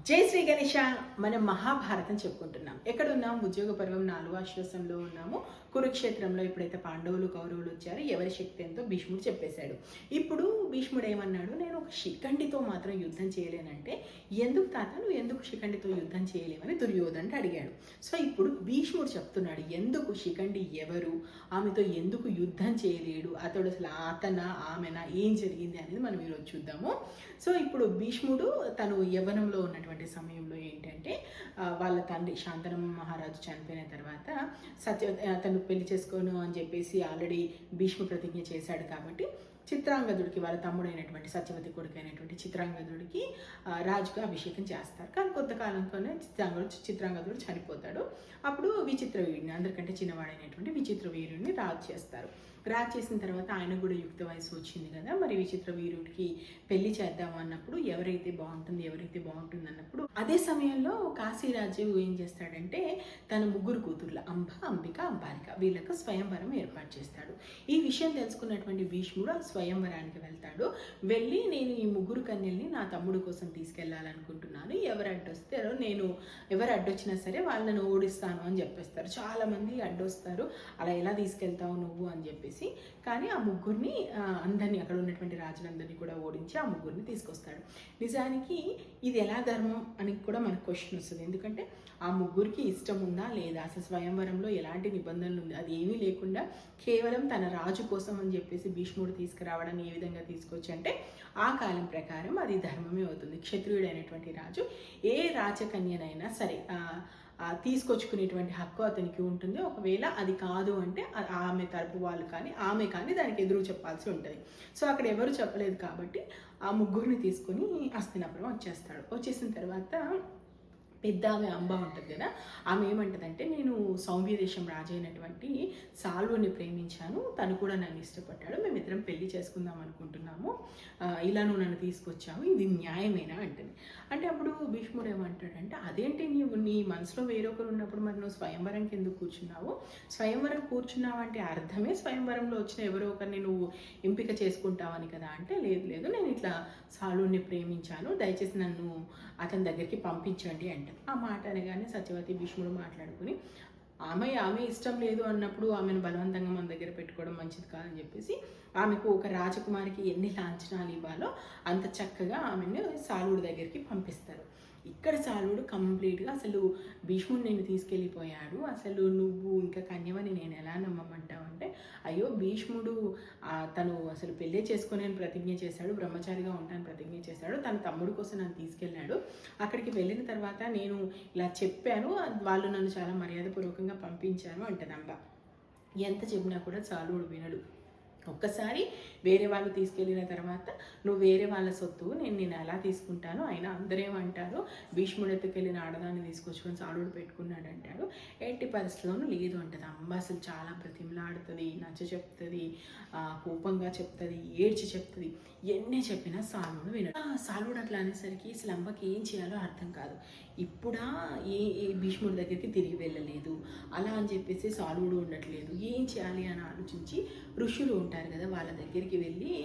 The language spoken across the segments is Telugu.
జై శ్రీ గణేష. మనం మహాభారతం చెప్పుకుంటున్నాం. ఎక్కడున్నాం? ఉద్యోగ పర్వం 4వ ఆశ్వాసంలో ఉన్నాము. కురుక్షేత్రంలో ఎప్పుడైతే పాండవులు కౌరవులు వచ్చారో ఎవరి శక్తి ఎంతో భీష్ముడు చెప్పేశాడు. ఇప్పుడు భీష్ముడు ఏమన్నాడు, నేను ఒక శిఖండితో మాత్రం యుద్ధం చేయలేనంటే, ఎందుకు తాత నువ్వు ఎందుకు శిఖండితో యుద్ధం చేయలేమని దుర్యోధనుడు అడిగాడు. సో ఇప్పుడు భీష్ముడు చెప్తున్నాడు ఎందుకు శిఖండి ఎవరు, ఆమెతో ఎందుకు యుద్ధం చేయలేడు, అతడు అసలు అతనా ఆమెనా, ఏం జరిగింది అనేది మనం ఈరోజు చూద్దాము. సో ఇప్పుడు భీష్ముడు తను యవ్వనంలో ఉన్నటువంటి సమయంలో ఏంటంటే వాళ్ళ తండ్రి శాంతను మహారాజు చనిపోయిన తర్వాత తను పెళ్లి చేసుకోను అని చెప్పేసి ఆల్రెడీ భీష్మ ప్రతిజ్ఞ చేశాడు కాబట్టి చిత్రాంగదుడికి వాళ్ళ తమ్ముడైనటువంటి సత్యవతి కొడుకు అయినటువంటి చిత్రాంగదుడికి రాజుగా అభిషేకం చేస్తారు. కానీ కొంతకాలంలోనే చిత్రాంగదుడు చనిపోతాడు. అప్పుడు విచిత్ర వీరుని, అందరికంటే చిన్నవాడైనటువంటి విచిత్ర వీరుని రాజు చేస్తారు. రాజు చేసిన తర్వాత ఆయన కూడా యుక్త వయసు వచ్చింది కదా, మరి విచిత్ర వీరుడికి పెళ్లి చేద్దాం అన్నప్పుడు ఎవరైతే బాగుంటుంది అన్నప్పుడు అదే సమయంలో కాశీరాజు ఏం చేస్తాడంటే తన ముగ్గురు కూతుర్ల అంబ, అంబిక, అంబాలిక వీళ్ళకు స్వయంవరం ఏర్పాటు చేస్తాడు. ఈ విషయం తెలుసుకున్నటువంటి భీష్ముడు స్వయంవరానికి వెళ్తాడు. వెళ్ళి నేను ఈ ముగ్గురు కన్యల్ని నా తమ్ముడు కోసం తీసుకెళ్లాలనుకుంటున్నాను, ఎవరు అడ్డొచ్చినా సరే వాళ్ళని ఓడిస్తాను అని చెప్పేస్తారు. చాలా మంది అడ్డొస్తారు, అలా ఎలా తీసుకెళ్తావు నువ్వు అని చెప్పేసి. కానీ ఆ ముగ్గురిని అందరినీ, అక్కడ ఉన్నటువంటి రాజులందరినీ కూడా ఓడించి ఆ ముగ్గురిని తీసుకొస్తాడు. నిజానికి ఇది ఎలా ధర్మం అని కూడా మనకు క్వశ్చన్ వస్తుంది. ఎందుకంటే ఆ ముగ్గురికి ఇష్టం ఉందా లేదా, అసలు స్వయంవరంలో ఎలాంటి నిబంధనలు ఉంది, అది ఏమీ లేకుండా కేవలం తన రాజు కోసం అని చెప్పేసి భీష్ముడు తీసుకురావడాన్ని ఏ విధంగా తీసుకొచ్చి అంటే ఆ కాలం ప్రకారం అది ధర్మమే అవుతుంది. క్షత్రియుడైనటువంటి రాజు ఏ రాజకన్యనైనా సరే తీసుకొచ్చుకునేటువంటి హక్కు అతనికి ఉంటుంది. ఒకవేళ అది కాదు అంటే ఆమె తరపు వాళ్ళు కానీ ఆమె కానీ దానికి ఎదురు చెప్పాల్సి ఉంటుంది. సో అక్కడ ఎవరు చెప్పలేదు కాబట్టి ఆ ముగ్గురిని తీసుకొని హస్తినాపురం వచ్చేసిన తర్వాత పెద్ద ఆమె అంబ ఉంటుంది కదా, ఆమె ఏమంటదంటే నేను సౌమ్య దేశం రాజు అయినటువంటి సాల్వుని ప్రేమించాను, తను కూడా నన్ను ఇష్టపడ్డాడు, మేమిద్దరం పెళ్లి చేసుకుందాం అనుకుంటున్నాము, ఇలా నువ్వు నన్ను తీసుకొచ్చావు, ఇది న్యాయమేనా అంటుంది. అంటే అప్పుడు భీష్ముడు ఏమంటాడంటే అదేంటి నీ మనసులో వేరొకరు ఉన్నప్పుడు మరి నువ్వు స్వయంవరంకి ఎందుకు కూర్చున్నావు, స్వయంవరం కూర్చున్నావు అంటే అర్థమే స్వయంవరంలో వచ్చిన ఎవరో ఒకరిని నువ్వు ఎంపిక చేసుకుంటావని కదా. అంటే లేదు నేను ఇట్లా సాల్వుని ప్రేమించాను, దయచేసి నన్ను అతని దగ్గరికి పంపించండి అంటే. ఆ మాట అనగానే సత్యవతి భీష్ముడు మాట్లాడుకుని ఆమె ఇష్టం లేదు అన్నప్పుడు ఆమెను బలవంతంగా మన దగ్గర పెట్టుకోవడం మంచిది కాదని చెప్పేసి ఆమెకు ఒక రాజకుమారికి ఎన్ని లాంఛనాలు ఇవ్వాలో అంత చక్కగా ఆమెను సాలుడి దగ్గరికి పంపిస్తారు. ఇక్కడ సాలుడు కంప్లీట్గా అసలు భీష్ముడు నేను తీసుకెళ్ళిపోయాడు, అసలు నువ్వు ఇంకా కన్యవని నేను ఎలా నమ్మమంటావు అంటే, అయ్యో భీష్ముడు తను అసలు పెళ్ళే చేసుకొని ప్రతిజ్ఞ చేశాడు, బ్రహ్మచారిగా ఉంటాను ప్రతిజ్ఞ చేశాడు, తన తమ్ముడు కోసం నన్ను తీసుకెళ్ళాడు. అక్కడికి వెళ్ళిన తర్వాత నేను ఇలా చెప్పాను, వాళ్ళు నన్ను చాలా మర్యాదపూర్వకంగా పంపించారు అంటదంబ. ఎంత చెప్పినా కూడా సాలుడు వినడు. ఒక్కసారి వేరే వాళ్ళు తీసుకెళ్ళిన తర్వాత నువ్వు వేరే వాళ్ళ సొత్తు నేను ఎలా తీసుకుంటాను, అయినా అందరేమంటారు భీష్ముడు ఎత్తుకెళ్ళిన ఆడదాన్ని తీసుకొచ్చుకొని సాలుడు పెట్టుకున్నాడు అంటాడు. ఎట్టి పరిస్థితుల్లోనూ లేదు అంటది అంబ. అసలు చాలా బ్రతిమలాడుతుంది, నచ్చ చెప్తుంది, కోపంగా చెప్తుంది, ఏడ్చి చెప్తుంది, ఎన్ని చెప్పినా సాలుడు వినడు. సాలుడు అట్లా అనేసరికి అసలు అంబకి ఏం చేయాలో అర్థం కాదు. ఇప్పుడా ఏ భీష్ముడి దగ్గరికి తిరిగి వెళ్ళలేదు, అలా అని చెప్పేసి సాలుడు ఉండట్లేదు, ఏం చేయాలి అని ఆలోచించి ఋషులు ఉంటారు కదా వాళ్ళ దగ్గరికి వెళ్ళి,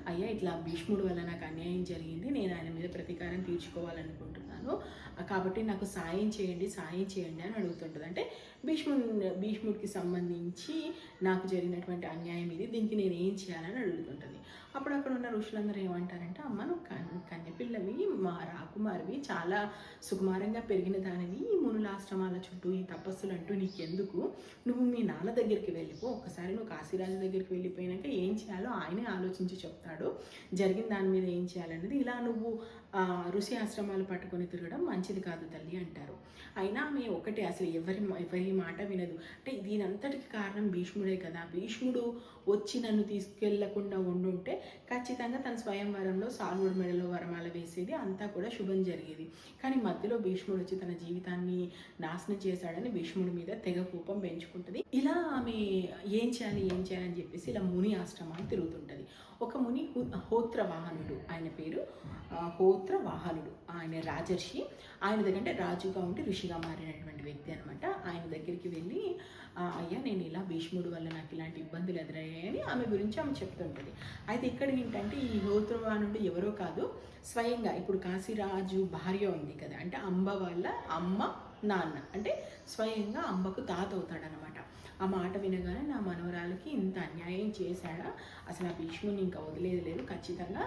అయ్యా ఇట్లా భీష్ముడు వల్ల నాకు అన్యాయం జరిగింది, నేను ఆయన మీద ప్రతీకారం తీర్చుకోవాలనుకుంటున్నాను, కాబట్టి నాకు సాయం చేయండి అని అడుగుతుంటుంది. అంటే భీష్ముడికి సంబంధించి నాకు జరిగినటువంటి అన్యాయం ఇది, దీనికి నేను ఏం చేయాలని అడుగుతుంటుంది. అప్పుడు అక్కడ ఉన్న ఋషులందరూ ఏమంటారంటే, అమ్మ నువ్వు కన్యపిల్లవి, మా రాకుమారివి, చాలా సుకుమారంగా పెరిగిన దానివి, ఈ మునులాశ్రమాల చుట్టూ ఈ తపస్సులు అంటూ నీకెందుకు, నువ్వు మీ నాన్న దగ్గరికి వెళ్ళిపో, ఒక్కసారి నువ్వు కాశీరాజు దగ్గరికి వెళ్ళిపోయినాక ఏం చేయాలో ఆయనే ఆలోచించి చెప్తాడు, జరిగిన దాని మీద ఏం చేయాలనేది, ఇలా నువ్వు ఋషి ఆశ్రమాలు పట్టుకొని తిరగడం మంచిది కాదు తల్లి అంటారు. అయినా ఆమె ఒకటే, అసలు ఎవరి మాట వినదు. అంటే దీనంతటికి కారణం భీష్ముడే కదా, భీష్ముడు వచ్చి నన్ను తీసుకెళ్లకుండా ఉండుంటే ఖచ్చితంగా తన స్వయంవరంలో సాలుడు మెడలో వరమాల వేసేది, అంతా కూడా శుభం జరిగేది. కానీ మధ్యలో భీష్ముడు వచ్చి తన జీవితాన్ని నాశనం చేశాడని భీష్ముడి మీద తెగ కోపం పెంచుకుంటుంది. ఇలా ఆమె ఏం చేయాలి అని చెప్పేసి ఇలా ముని ఆశ్రమాలు తిరుగుతుంటుంది. ఒక ముని హోత్రవాహనుడు, ఆయన పేరు హోత్రవాహనుడు. ఆయన రాజర్షి. ఆయన దగ్గర అంటే రాజుగా ఉండి ఋషిగా మారినటువంటి వ్యక్తి అనమాట. ఆయన దగ్గరికి వెళ్ళి అయ్యా నేను ఇలా భీష్ముడు వల్ల నాకు ఇలాంటి ఇబ్బందులు ఎదురయ్యాయని ఆమె గురించి ఆమె చెప్తుంటుంది. అయితే ఇక్కడ ఏంటంటే ఈ హోత్రవాహనుడు ఎవరో కాదు, స్వయంగా ఇప్పుడు కాశీరాజు భార్య ఉంది కదా, అంటే అంబ వాళ్ళ అమ్మ నాన్న, అంటే స్వయంగా అంబకు తాత అవుతాడనమాట. ఆ మాట వినగానే నా మనవరాలకి ఇంత అన్యాయం చేశాడా, అసలు ఆ భీష్ముని ఇంకా వదిలేదు లేదు, ఖచ్చితంగా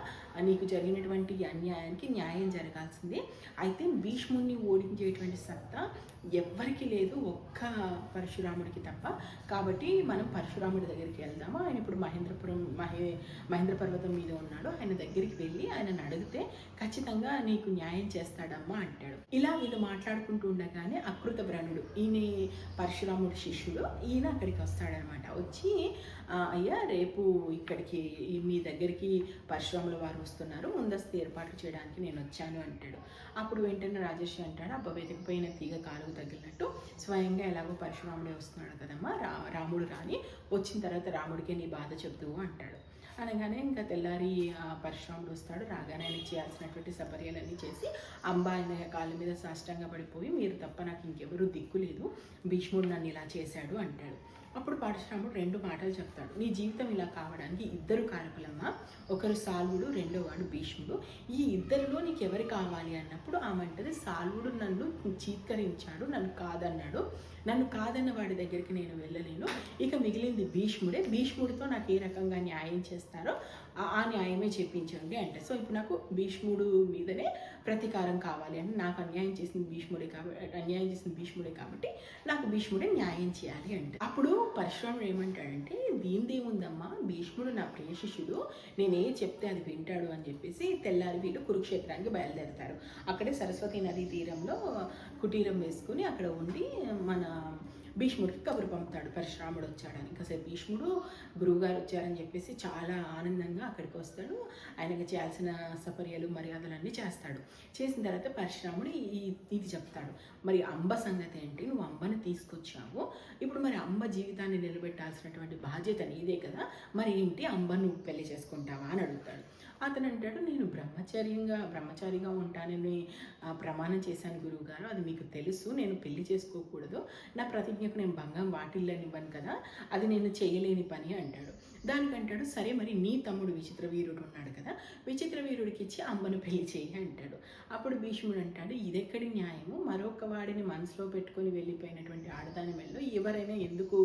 నీకు జరిగినటువంటి అన్యాయానికి న్యాయం జరగాల్సిందే. అయితే భీష్ముడిని ఓడించేటువంటి సత్తా ఎవ్వరికి లేదు, ఒక్క పరశురాముడికి తప్ప. కాబట్టి మనం పరశురాముడి దగ్గరికి వెళ్దాము. ఆయన ఇప్పుడు మహేంద్ర పర్వతం మీద ఉన్నాడు. ఆయన దగ్గరికి వెళ్ళి ఆయన అడిగితే ఖచ్చితంగా నీకు న్యాయం చేస్తాడమ్మా అంటాడు. ఇలా వీళ్ళు మాట్లాడుకుంటూ ఉండగానే అకృత బ్రహ్మణుడు, ఈయన పరశురాముడి శిష్యుడు, ఈయన అక్కడికి వస్తాడనమాట. వచ్చి అయ్యా రేపు ఇక్కడికి మీ దగ్గరికి పరశురాముల వారు వస్తున్నారు, ముందస్తు ఏర్పాట్లు చేయడానికి నేను వచ్చాను అంటాడు. అప్పుడు వెంటనే రాజర్షి అంటాడు, అబ్బా వెతికిపోయిన తీగ కాలుకు తగిలినట్టు స్వయంగా ఎలాగో పరశురాముడే వస్తున్నాడు కదమ్మా, రాముడు రాని, వచ్చిన తర్వాత రాముడికే నీ బాధ చెప్తువు అంటాడు. అనగానే ఇంకా తెల్లారి పరశురాముడు వస్తాడు. రాగానే ఆయనకి చేయాల్సినటువంటి సపర్యలన్నీ చేసి అంబ ఆయన కాళ్ళ మీద సాష్టంగా పడిపోయి, మీరు తప్ప నాకు ఇంకెవరూ దిక్కు లేదు, భీష్ముడు నన్ను ఇలా చేశాడు అంటాడు. అప్పుడు పరశురాముడు రెండు మాటలు చెప్తాడు. నీ జీవితం ఇలా కావడానికి ఇద్దరు కారకులమ్మా, ఒకరు సాల్వుడు, రెండో వాడు భీష్ముడు. ఈ ఇద్దరిలో నీకు ఎవరు కావాలి అన్నప్పుడు ఆమె అంటది, సాల్వుడు నన్ను చీత్కరించాడు, నన్ను కాదన్నాడు, నన్ను కాదన్న వాడి దగ్గరికి నేను వెళ్ళలేను, ఇక మిగిలింది భీష్ముడే, భీష్ముడితో నాకు ఏ రకంగా న్యాయం చేస్తారో ఆ న్యాయమే చెప్పించండి అంటే. సో ఇప్పుడు నాకు భీష్ముడు మీదనే ప్రతీకారం కావాలి అంటే, నాకు అన్యాయం చేసింది భీష్ముడే కాబట్టి నాకు భీష్ముడే న్యాయం చేయాలి అంటే. అప్పుడు పరశురాముడు ఏమంటాడంటే, దీనిదేముందమ్మా, భీష్ముడు నా ప్రియ శిష్యుడు, నేనే చెప్తే అది వింటాడు అని చెప్పేసి తెల్లారి వీళ్ళు కురుక్షేత్రానికి బయలుదేరతారు. అక్కడే సరస్వతి నదీ తీరంలో కుటీరం వేసుకుని అక్కడ ఉండి మన భీష్ముడికి కబురు పంపుతాడు, పరశురాముడు వచ్చాడని. ఇంకాసేపు భీష్ముడు గురువుగారు వచ్చారని చెప్పేసి చాలా ఆనందంగా అక్కడికి వస్తాడు. ఆయనకి చేయాల్సిన సపర్యలు మర్యాదలన్నీ చేస్తాడు. చేసిన తర్వాత పరశురాముడు ఇది చెప్తాడు, మరి అంబ సంగతి ఏంటి, నువ్వు అంబని తీసుకొచ్చావు, ఇప్పుడు మరి అంబ జీవితాన్ని నిలబెట్టాల్సినటువంటి బాధ్యత నీదే కదా, మరి ఏంటి అంబ నువ్వు పెళ్లి చేసుకుంటావా అని అడుగుతాడు. అతను అంటాడు, నేను బ్రహ్మచారిగా ఉంటానని ప్రమాణం చేశాను గురువుగారు, అది మీకు తెలుసు, నేను పెళ్లి చేసుకోకూడదు, నా ప్రతిజ్ఞకు నేను భంగం వాటిల్లనివ్వను కదా, అది నేను చేయలేని పని అంటాడు. దానికంటాడు, సరే మరి నీ తమ్ముడు విచిత్ర వీరుడు ఉన్నాడు కదా, విచిత్ర వీరుడికి ఇచ్చి అంబను పెళ్లి చేయి అంటాడు. అప్పుడు భీష్ముడు అంటాడు, ఇదెక్కడి న్యాయము, మరొక వాడిని మనసులో పెట్టుకొని వెళ్ళిపోయినటువంటి ఆడదాని మెల్లో ఎవరైనా ఎందుకు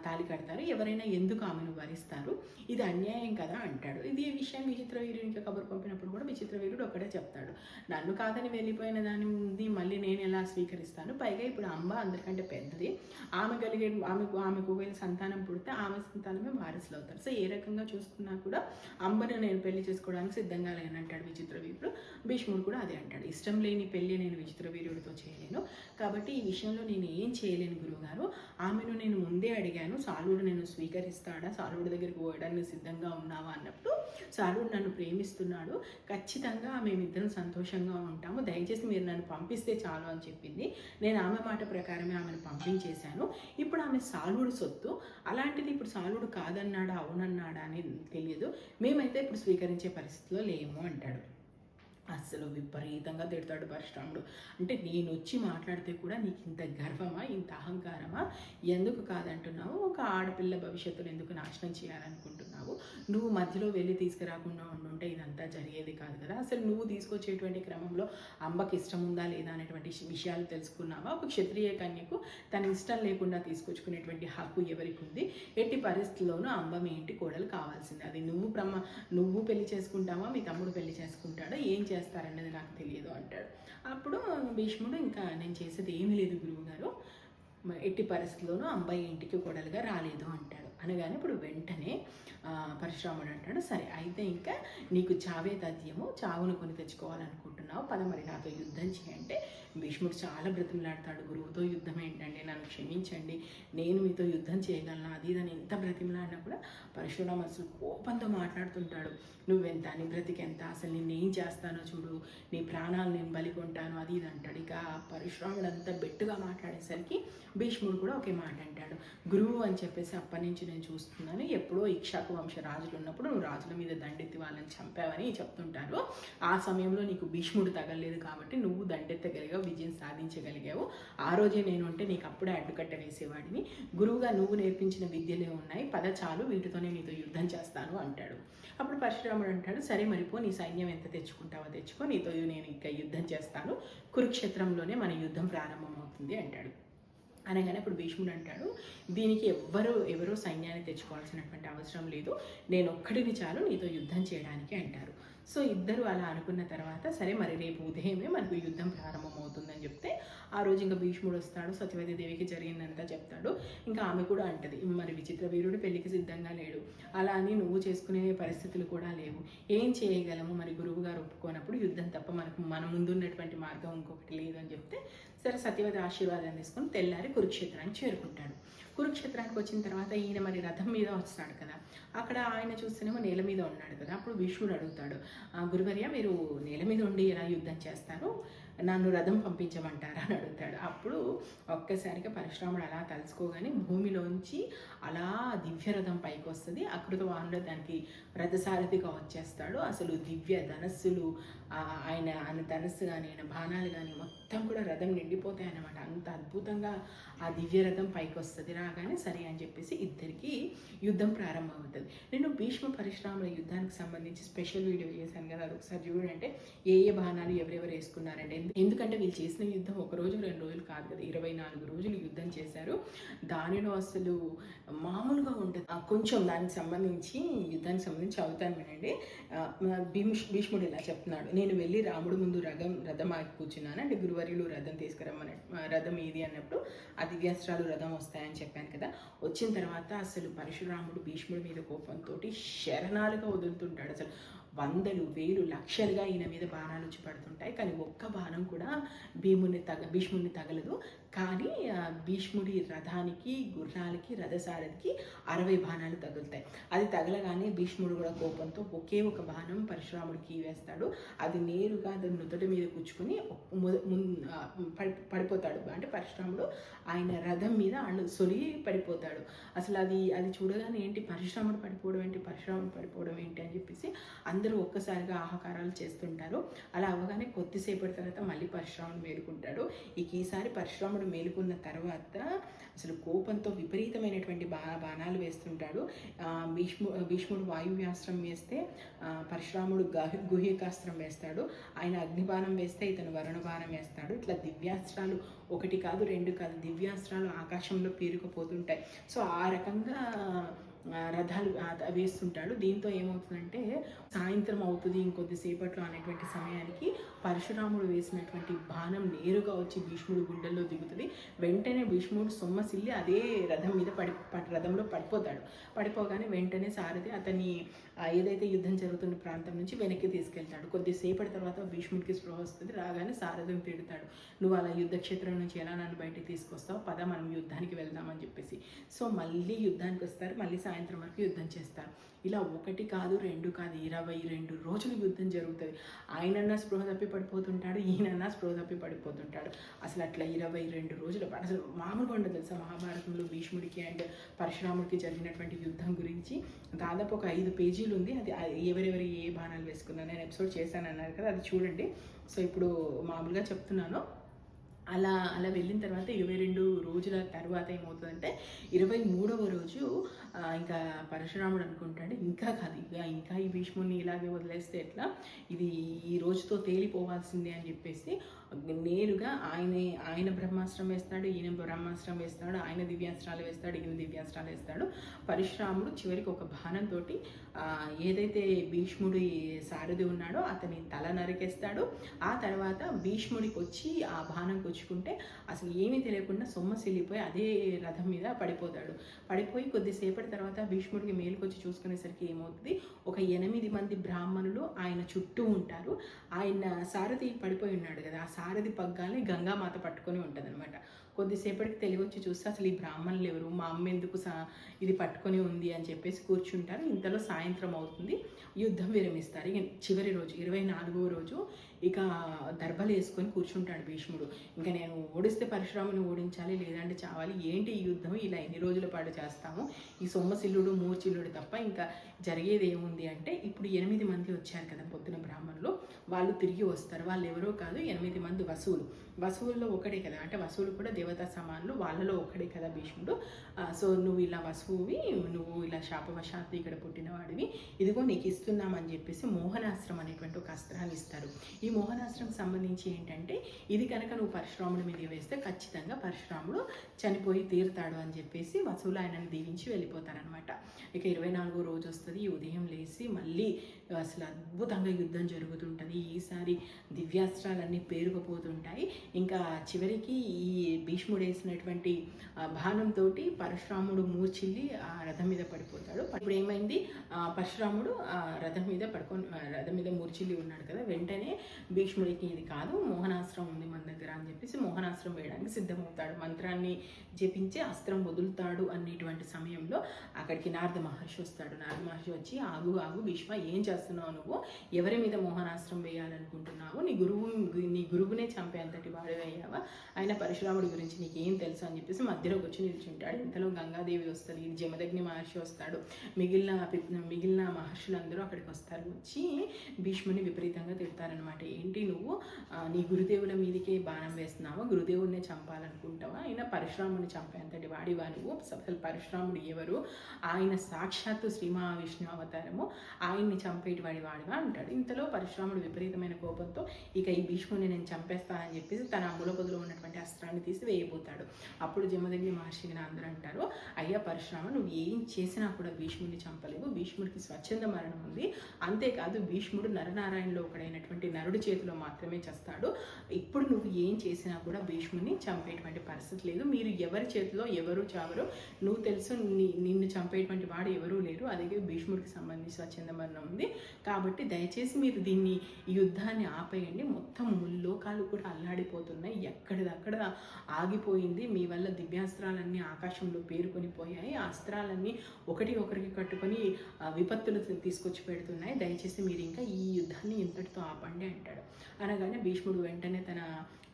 తాళి కడతారు, ఎవరైనా ఎందుకు ఆమెను వరిస్తారు, ఇది అన్యాయం కదా అంటాడు. ఇది విషయం విచిత్ర వీరునికి కబురు పంపినప్పుడు కూడా విచిత్ర వీరుడు ఒకటే చెప్తాడు, నన్ను కాదని వెళ్ళిపోయిన దాన్ని మళ్ళీ నేను ఎలా స్వీకరిస్తాను, పైగా ఇప్పుడు అంబ అందరికంటే పెద్దది, ఆమెకు ఒకవేళ సంతానం పుడితే ఆమె సంతానమే వారసులు అవుతారు. సో ఏ రకంగా చూసుకున్నా కూడా అంబను నేను పెళ్లి చేసుకోవడానికి సిద్ధంగా లేనంటాడు విచిత్ర వీరుడు. భీష్ముడు కూడా అదే అంటాడు, ఇష్టం లేని పెళ్లి నేను విచిత్ర వీరుడితో చేయలేను, కాబట్టి ఈ విషయంలో నేను ఏం చేయలేను గురువుగారు, ఆమెను నేను ముందే అడిగాను, సాల్వుడు నేను స్వీకరిస్తాడా, సాల్వుడి దగ్గరికి పోయడానికి సిద్ధంగా ఉన్నావా అన్నప్పుడు సాల్వుడు నన్ను ప్రేమిస్తున్నాడు, ఖచ్చితంగా మేమిద్దరం సంతోషంగా ఉంటాము, దయచేసి మీరు నన్ను పంపిస్తే చాలు అని చెప్పింది. నేను ఆమె మాట ప్రకారమే ఆమెను పంపించేశాను. ఇప్పుడు ఆమె సాల్వుడు సొత్తు, అలాంటిది ఇప్పుడు సాల్వుడు కాదన్నాడా అవునన్నాడా అని తెలియదు, మేమైతే ఇప్పుడు స్వీకరించే పరిస్థితిలో లేము అంటాడు. అస్సలు విపరీతంగా తిడతాడు పరశురాముడు. అంటే నేను వచ్చి మాట్లాడితే కూడా నీకు ఇంత గర్వమా, ఇంత అహంకారమా, ఎందుకు కాదంటున్నావు, ఒక ఆడపిల్ల భవిష్యత్తును ఎందుకు నాశనం చేయాలనుకుంటున్నావు, నువ్వు మధ్యలో వెళ్ళి తీసుకురాకుండా ఉండుంటే ఇదంతా జరిగేది కాదు కదా, అసలు నువ్వు తీసుకొచ్చేటువంటి క్రమంలో అంబకి ఇష్టం ఉందా లేదా అనేటువంటి విషయాలు తెలుసుకున్నావా, ఒక క్షత్రియ కన్యకు తన ఇష్టం లేకుండా తీసుకొచ్చుకునేటువంటి హక్కు ఎవరికి ఉంది, ఎట్టి పరిస్థితుల్లోనూ అంబ మీ ఇంటి కోడలు కావాల్సింది, అది నువ్వు పెళ్లి చేసుకుంటావా మీ తమ్ముడు పెళ్లి చేసుకుంటాడా, ఏం చేస్తారనేది నాకు తెలియదు అంటాడు. అప్పుడు భీష్ముడు, ఇంకా నేను చేసేది ఏమీ లేదు గురువుగారు, ఎట్టి పరిస్థితుల్లోనూ అమ్మాయి ఇంటికి కోడలుగా రాలేదు అంటాడు. అనగానే ఇప్పుడు వెంటనే పరశురాముడు అంటాడు, సరే అయితే ఇంకా నీకు చావే తథ్యము, చావును కొని తెచ్చుకోవాలనుకుంటున్నావు, పద మరి నాతో యుద్ధం చేయంటే భీష్ముడు చాలా బ్రతిమలాడతాడు, గురువుతో యుద్ధం ఏంటండి, నన్ను క్షమించండి, నేను మీతో యుద్ధం చేయగలను అది ఇదని ఎంత బ్రతిమలాడినా కూడా పరశురామ అసలు కోపంతో మాట్లాడుతుంటాడు. నువ్వెంత, నీ బ్రతికెంత, అసలు నేను ఏం చేస్తానో చూడు, నీ ప్రాణాలు నేను బలికొంటాను అది ఇది అంటాడు. ఇక పరశురాముడు అంతా బెట్టుగా మాట్లాడేసరికి భీష్ముడు కూడా ఒకే మాట అంటాడు, గురువు అని చెప్పేసి అప్పటి నుంచి నేను చూస్తున్నాను, ఎప్పుడో ఇక్షాకు వంశ రాజులు ఉన్నప్పుడు నువ్వు రాజుల మీద దండెత్తి వాళ్ళని చంపావని చెప్తుంటారు. ఆ సమయంలో నీకు భీష్ముడు తగలేదు కాబట్టి నువ్వు దండెత్తగలిగావు, విజయం సాధించగలిగావు. ఆ రోజే నేను అంటే నీకు అప్పుడే అడ్డుకట్ట వేసేవాడిని. గురువుగా నువ్వు నేర్పించిన విద్యలే ఉన్నాయి, పద చాలు, వీటితోనే నీతో యుద్ధం చేస్తాను అంటాడు. అప్పుడు పరశురాముడు అంటాడు, సరే మరిపో, నీ సైన్యం ఎంత తెచ్చుకుంటావో తెచ్చుకో, నీతో నేను ఇంకా యుద్ధం చేస్తాను, కురుక్షేత్రంలోనే మన యుద్ధం ప్రారంభమవుతుంది అంటాడు. అనగానే ఇప్పుడు భీష్ముడు అంటాడు, దీనికి ఎవరో సైన్యాన్ని తెచ్చుకోవాల్సినటువంటి అవసరం లేదు, నేను ఒక్కడిని చాలు నీతో యుద్ధం చేయడానికి అంటారు. సో ఇద్దరు అలా అనుకున్న తర్వాత సరే మరి రేపు ఉదయమే మనకు యుద్ధం ప్రారంభమవుతుందని చెప్తే ఆ రోజు ఇంకా భీష్ముడు వస్తాడు, సత్యవతి దేవికి జరిగిందంతా చెప్తాడు. ఇంకా ఆమె కూడా అంటది, మరి విచిత్ర వీరుడు పెళ్లికి సిద్ధంగా లేడు, అలా అని నువ్వు చేసుకునే పరిస్థితులు కూడా లేవు, ఏం చేయగలము, మరి గురువు గారు ఒప్పుకోనప్పుడు యుద్ధం తప్ప మన ముందున్నటువంటి మార్గం ఇంకొకటి లేదు అని చెప్తే సరే సత్యవతి ఆశీర్వాదం తీసుకొని తెల్లారి కురుక్షేత్రానికి చేరుకుంటాడు. కురుక్షేత్రానికి వచ్చిన తర్వాత ఈయన మరి రథం మీద వస్తాడు కదా, అక్కడ ఆయన చూస్తేనేమో నేల మీద ఉన్నాడు కదా. అప్పుడు భీష్ముడు అడుగుతాడు, గురువర్య మీరు నేల మీద ఉండి ఎలా యుద్ధం చేస్తారు, నన్ను రథం పంపించమంటారా అని అడుగుతాడు. అప్పుడు ఒక్కసారిగా పరశురాముడు అలా తలుచుకోగానే భూమిలోంచి అలా దివ్య రథం పైకి వస్తుంది. అకృతవాహనుడు దానికి రథసారథిగా వచ్చేస్తాడు. అసలు దివ్య ధనస్సులు, ఆయన ధనస్సు కానీ ఆయన బాణాలు కానీ మొత్తం కూడా రథం నిండిపోతాయి అన్నమాట. అంత అద్భుతంగా ఆ దివ్య రథం పైకి వస్తుంది. రాగానే సరే అని చెప్పేసి ఇద్దరికి యుద్ధం ప్రారంభమవుతుంది. నేను భీష్మ పరశురాముల యుద్ధానికి సంబంధించి స్పెషల్ వీడియో చేశాను కదా, అది ఒకసారి చూడండి. ఏ బాణాలు ఎవరెవరు వేసుకున్నారంటే, ఎందుకంటే వీళ్ళు చేసిన యుద్ధం ఒక రోజు 2 రోజులు కాదు కదా, 24 రోజులు యుద్ధం చేశారు. దానిలో అసలు మామూలుగా ఉంటుంది. కొంచెం దానికి సంబంధించి యుద్ధానికి సంబంధించి అవుతాను వినండి. భీష్ముడు ఇలా చెప్తున్నాడు, నేను వెళ్ళి రాముడు ముందు రథం ఆగి కూర్చున్నాను అంటే గురువర్యులు రథం తీసుకురమ్మని, రథం ఏది అన్నప్పుడు ఆ దివ్యాస్త్రాలు రథం వస్తాయని చెప్పాను కదా. వచ్చిన తర్వాత అసలు పరశురాముడు భీష్ముడి మీద కోపంతో శరణాలుగా వదులుతుంటాడు. అసలు వందలు వేలు లక్షలుగా ఈయన మీద బాణాలు వచ్చి పడుతుంటాయి, కానీ ఒక్క బాణం కూడా భీష్ముడిని తగలదు. కానీ భీష్ముడి రథానికి, గుర్రాలకి, రథసారథికి 60 బాణాలు తగులుతాయి. అది తగలగానే భీష్ముడు కూడా కోపంతో ఒకే ఒక బాణం పరశురాముడికి వేస్తాడు. అది నేరుగా అది నుదుటి మీద కూర్చుకొని పడిపోతాడు. అంటే పరశురాముడు ఆయన రథం మీద సొలి పడిపోతాడు. అసలు అది చూడగానే ఏంటి పరశురాముడు పడిపోవడం ఏంటి అని చెప్పేసి అందరూ ఒక్కసారిగా ఆహాకారాలు చేస్తుంటారు. అలా అవ్వగానే కొద్దిసేపటి తర్వాత మళ్ళీ పరశురాముడు మేలుకుంటాడు. ఈసారి పరశురాముడు మేలుకున్న తర్వాత అసలు కోపంతో విపరీతమైనటువంటి బాణాలు వేస్తుంటాడు. భీష్ముడు వాయువ్యాస్త్రం వేస్తే పరశురాముడు గుహ్యకాస్త్రం వేస్తాడు. ఆయన అగ్నిబాణం వేస్తే ఇతను వరుణ బాణం వేస్తాడు. ఇట్లా దివ్యాస్త్రాలు 1 కాదు 2 కాదు, దివ్యాస్త్రాలు ఆకాశంలో పేరుకుపోతుంటాయి. సో ఆ రకంగా రథాలు వేస్తుంటాడు. దీంతో ఏమవుతుందంటే సాయంత్రం అవుతుంది ఇంకొద్దిసేపట్లో అనేటువంటి సమయానికి పరశురాముడు వేసినటువంటి బాణం నేరుగా వచ్చి భీష్ముడు గుండెల్లో దిగుతుంది. వెంటనే భీష్ముడు సొమ్మసిల్లి అదే రథం మీద రథంలో పడిపోగానే వెంటనే సారథి అతన్ని ఏదైతే యుద్ధం జరుగుతున్న ప్రాంతం నుంచి వెనక్కి తీసుకెళ్తాడు. కొద్దిసేపటి తర్వాత భీష్ముడికి స్పృహ వస్తుంది. రాగానే సారథిని తిడతాడు, నువ్వు అలా యుద్ధక్షేత్రం నుంచి ఎలా నన్ను బయటికి తీసుకొస్తావు, పద మనం యుద్ధానికి వెళ్దామని చెప్పేసి. సో మళ్ళీ యుద్ధానికి వస్తారు, మళ్ళీ సాయంత్రం వరకు యుద్ధం చేస్తారు. ఇలా 1 కాదు 2 కాదు 22 రోజులు యుద్ధం జరుగుతుంది. ఆయనన్నా స్పృహ తప్పి పడిపోతుంటాడు, ఈయనన్నా స్పృహ తప్పి పడిపోతుంటాడు. అసలు అట్లా 22 రోజుల పాటు అసలు మామూలుగా ఉండదు తెలుసా. మహాభారతంలో భీష్ముడికి అండ్ పరశురాముడికి జరిగినటువంటి యుద్ధం గురించి దాదాపు ఒక 5 పేజీలు ఉంది. అది ఎవరెవరు ఏ బాణాలు వేసుకున్నారు నేను ఎపిసోడ్ చేశాను అన్నారు కదా, అది చూడండి. సో ఇప్పుడు మామూలుగా చెప్తున్నాను. అలా వెళ్ళిన తర్వాత 22 రోజుల తర్వాత ఏమవుతుందంటే 23వ రోజు ఇంకా పరశురాముడు అనుకుంటాడు, ఇంకా కాదు ఇంకా ఈ భీష్ముడిని ఇలాగే వదిలేస్తే ఎట్లా, ఇది ఈ రోజుతో తేలిపోవాల్సిందే అని చెప్పేసి నేరుగా ఆయన బ్రహ్మాస్త్రం వేస్తాడు, ఈయన బ్రహ్మాస్త్రం వేస్తాడు, ఆయన దివ్యాస్త్రాలు వేస్తాడు, ఈయన దివ్యాస్త్రాలు వేస్తాడు. పరశురాముడు చివరికి ఒక బాణంతో ఏదైతే భీష్ముడి సారథి ఉన్నాడో అతని తల నరికేస్తాడు. ఆ తర్వాత భీష్ముడికి వచ్చి ఆ బాణం కొచ్చుకుంటే అసలు ఏమీ తెలియకుండా సొమ్మసిల్లిపోయి అదే రథం మీద పడిపోయి కొద్దిసేపటి తర్వాత భీష్ముడికి మేలుకొచ్చి చూసుకునేసరికి ఏమవుతుంది, ఒక 8 మంది బ్రాహ్మణులు ఆయన చుట్టూ ఉంటారు. ఆయన సారథి పడిపోయి ఉన్నాడు కదా, ఆ సారథి పగ్గాల్ని గంగామాత పట్టుకొని ఉంటుందన్నమాట. కొద్దిసేపటికి తెలివొచ్చి చూస్తే అసలు ఈ బ్రాహ్మణులు ఎవరు, మా అమ్మ ఎందుకు ఇది పట్టుకొని ఉంది అని చెప్పేసి కూర్చుంటారు. ఇంతలో సాయంత్రం అవుతుంది, యుద్ధం విరమిస్తారు. ఇక చివరి రోజు 24వ రోజు ఇక దర్భలు వేసుకొని కూర్చుంటాడు భీష్ముడు. ఇంకా నేను ఓడిస్తే పరశురాముని ఓడించాలి, లేదంటే చావాలి, ఏంటి ఈ యుద్ధం ఇలా ఎన్ని రోజుల పాటు చేస్తాము, ఈ సొమ్మసిల్లుడు మూర్చిల్లుడు తప్ప ఇంకా జరిగేది ఏముంది అంటే, ఇప్పుడు 8 మంది వచ్చారు కదా పొద్దున బ్రాహ్మణులు, వాళ్ళు తిరిగి వస్తారు. వాళ్ళు ఎవరో కాదు, 8 మంది వసువుల్లో ఒకడే కదా, అంటే వసువులు కూడా దేవతా సమానులు, వాళ్ళలో ఒకడే కదా భీష్ముడు. సో నువ్వు ఇలా వసువువి, నువ్వు ఇలా శాపవశాత్తు ఇక్కడ పుట్టినవాడివి, ఇదిగో నీకు ఇస్తున్నామని చెప్పేసి మోహనాస్త్రం అనేటువంటి ఒక అస్త్రాన్ని ఇస్తారు. ఈ మోహనాస్త్రం సంబంధించి ఏంటంటే, ఇది కనుక నువ్వు పరశురాముడి మీద వేస్తే ఖచ్చితంగా పరశురాముడు చనిపోయి తీరుతాడు అని చెప్పేసి వసువులు ఆయనను దీవించి వెళ్ళిపోతారనమాట. ఇక 24వ రోజు వస్తుంది, ఉదయం లేచి మళ్ళీ అసలు అద్భుతంగా యుద్ధం జరుగుతుంటుంది. ఈసారి దివ్యాస్త్రాలన్నీ పేరుకుపోతుంటాయి. ఇంకా చివరికి ఈ భీష్ముడు వేసినటువంటి బాణంతో పరశురాముడు మూర్చిల్లి ఆ రథం మీద పడిపోతాడు. ఇప్పుడు ఏమైంది, పరశురాముడు రథం మీద మూర్చిల్లి ఉన్నాడు కదా, వెంటనే భీష్ముడికి ఇది కాదు, మోహనాస్త్రం ఉంది మన దగ్గర అని చెప్పేసి మోహనాస్త్రం వేయడానికి సిద్ధమవుతాడు. మంత్రాన్ని జపించి అస్త్రం వదులుతాడు అనేటువంటి సమయంలో అక్కడికి నారద మహర్షి వస్తాడు. నారద మహర్షి వచ్చి, ఆగు భీష్మ, ఏం చేస్తున్నావు నువ్వు, ఎవరి మీద మోహనాస్త్రం వేయాలనుకుంటున్నావు, నీ గురువునే చంపేంతటి వాడవయ్యావా, ఆయన పరశురాముడి గురించి నీకేం తెలుసు అని చెప్పేసి మధ్యలోకి వచ్చి నిల్చుంటాడు. ఇంతలో గంగాదేవి వస్తుంది, జమదగ్ని మహర్షి వస్తాడు, మిగిలిన మహర్షులందరూ అక్కడికి వస్తారు. వచ్చి భీష్ముని విపరీతంగా తిడతారనమాట. ఏంటి నువ్వు నీ గురుదేవుల మీదకే బాణం వేస్తున్నావా, గురుదేవుడినే చంపాలనుకుంటావా, ఆయన పరశురాముడిని చంపేంతటి వాడివా నువ్వు, అసలు పరశురాముడు ఎవరు, ఆయన సాక్షాత్తు శ్రీ మహావిష్ణు అవతారము, ఆయన్ని చంపేటి వాడివా అంటాడు. ఇంతలో పరశురాముడు విపరీతమైన కోపంతో ఇక ఈ భీష్ముడిని నేను చంపేస్తానని చెప్పేసి తన అమ్ముల పొదిలో ఉన్నటువంటి అస్త్రాన్ని తీసి వేయబోతాడు. అప్పుడు జమదగ్ని మహర్షిని అందరూ అంటారు, అయ్యా పరశురామ, నువ్వు ఏం చేసినా కూడా భీష్ముడిని చంపలేవు, భీష్ముడికి స్వచ్ఛంద మరణం ఉంది, అంతేకాదు భీష్ముడు నరనారాయణలో ఒకడైనటువంటి నరుడి చేతిలో మాత్రమే చేస్తాడు, ఇప్పుడు నువ్వు ఏం చేసినా కూడా భీష్ముడిని చంపేటువంటి పరిస్థితి లేదు, మీరు ఎవరి చేతిలో ఎవరు చావరో నువ్వు తెలుసు, నిన్ను చంపేటువంటి వాడు ఎవరూ లేరు, అదే భీష్ముడికి సంబంధించి స్వచ్ఛంద మరణం ఉంది, కాబట్టి దయచేసి మీరు దీన్ని ఈ యుద్ధాన్ని ఆపేయండి, మొత్తం ముల్లోకాలు కూడా అల్లాడిపోతున్నాయి, ఎక్కడిదక్కడ ఆగిపోయింది, మీ వల్ల దివ్యాస్త్రాలన్నీ ఆకాశంలో పేరుకొని పోయాయి, ఆ అస్త్రాలన్నీ ఒకరికి కట్టుకొని విపత్తులు తీసుకొచ్చి పెడుతున్నాయి, దయచేసి మీరు ఇంకా ఈ యుద్ధాన్ని ఇంతటితో ఆపండి అంటాడు. అనగానే భీష్ముడు వెంటనే తన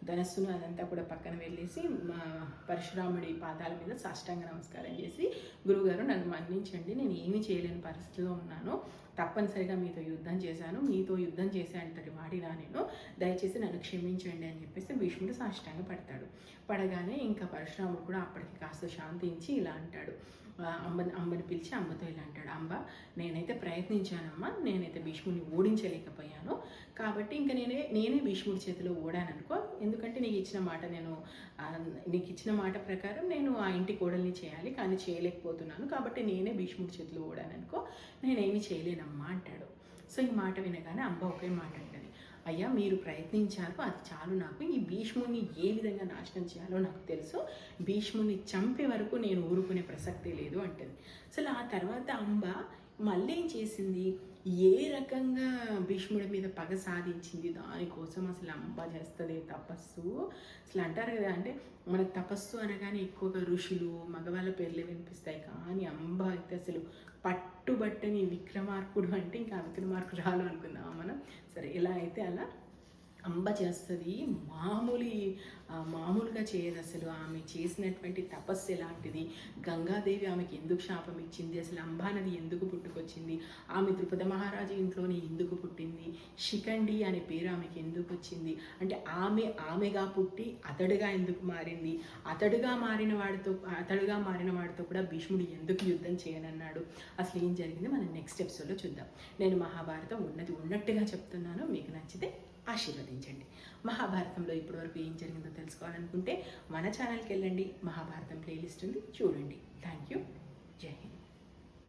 ధనస్సును అదంతా కూడా పక్కన వెళ్ళేసి పరశురాముడి పాదాల మీద సాష్టాంగ నమస్కారం చేసి, గురువుగారు నన్ను మన్నించండి, నేను ఏమీ చేయలేని పరిస్థితిలో ఉన్నాను, తప్పనిసరిగా మీతో యుద్ధం చేశాను, మీతో యుద్ధం చేసే అంతటి వాడినా నేను, దయచేసి నన్ను క్షమించండి అని చెప్పేసి భీష్ముడు సాష్టాంగ పడతాడు. పడగానే ఇంకా పరశురాముడు కూడా అప్పటికి కాస్త శాంతించి ఇలా అంటాడు, అంబని పిలిచి అంబతో ఇలా అంటాడు, అంబ, నేనైతే ప్రయత్నించానమ్మా, నేనైతే భీష్ముడిని ఓడించలేకపోయాను, కాబట్టి ఇంకా నేనే భీష్ముడి చేతిలో ఓడాననుకో, ఎందుకంటే నీకు ఇచ్చిన మాట ప్రకారం నేను ఆ ఇంటి కోడల్ని చేయాలి, కానీ చేయలేకపోతున్నాను, కాబట్టి నేనే భీష్ముడి చేతిలో ఓడాననుకో, నేనేమి చేయలేనమ్మా అంటాడు. సో ఈ మాట వినగానే అంబ ఒకే మాట అంటది, అయ్యా మీరు ప్రయత్నించారు, అది చాలు, నాకు ఈ భీష్ముడిని ఏ విధంగా నాశనం చేయాలో నాకు తెలుసు, భీష్ముడిని చంపే వరకు నేను ఊరుకునే ప్రసక్తే లేదు అంటది. అసలు ఆ తర్వాత అంబ మళ్ళీ ఏం చేసింది, ఏ రకంగా భీష్ముడి మీద పగ సాధించింది, దానికోసం అసలు అంబ చేస్తుంది తపస్సు. అసలు అంటారు కదా, అంటే మనకు తపస్సు అనగానే ఎక్కువగా ఋషులు మగవాళ్ళ పేర్లే వినిపిస్తాయి, కానీ అంబ అయితే అసలు పట్టుబట్టని విక్రమార్కుడు, అంటే ఇంకా విక్రమార్కురాలు అనుకుందాం మనం, సరే ఎలా అయితే అలా అంబ చేస్తుంది. మామూలుగా చేయదు అసలు, ఆమె చేసినటువంటి తపస్సు ఎలాంటిది, గంగాదేవి ఆమెకి ఎందుకు శాపం ఇచ్చింది, అసలు అంబానది ఎందుకు పుట్టుకొచ్చింది, ఆమె ద్రుపద మహారాజు ఇంట్లోనే ఎందుకు పుట్టింది, శిఖండి అనే పేరు ఆమెకి ఎందుకు వచ్చింది, అంటే ఆమెగా పుట్టి అతడుగా ఎందుకు మారింది, అతడుగా మారిన వాడితో కూడా భీష్ముడు ఎందుకు యుద్ధం చేయనన్నాడు, అసలు ఏం జరిగింది మనం నెక్స్ట్ ఎపిసోడ్లో చూద్దాం. నేను మహాభారతం ఉన్నట్టుగా చెప్తున్నాను, మీకు నచ్చితే ఆశీర్వదించండి. మహాభారతంలో ఇప్పటివరకు ఏం జరిగిందో తెలుసుకోవాలనుకుంటే మన ఛానల్కి వెళ్ళండి, మహాభారతం ప్లేలిస్ట్ ఉంది, చూడండి. Thank you. జై హింద్.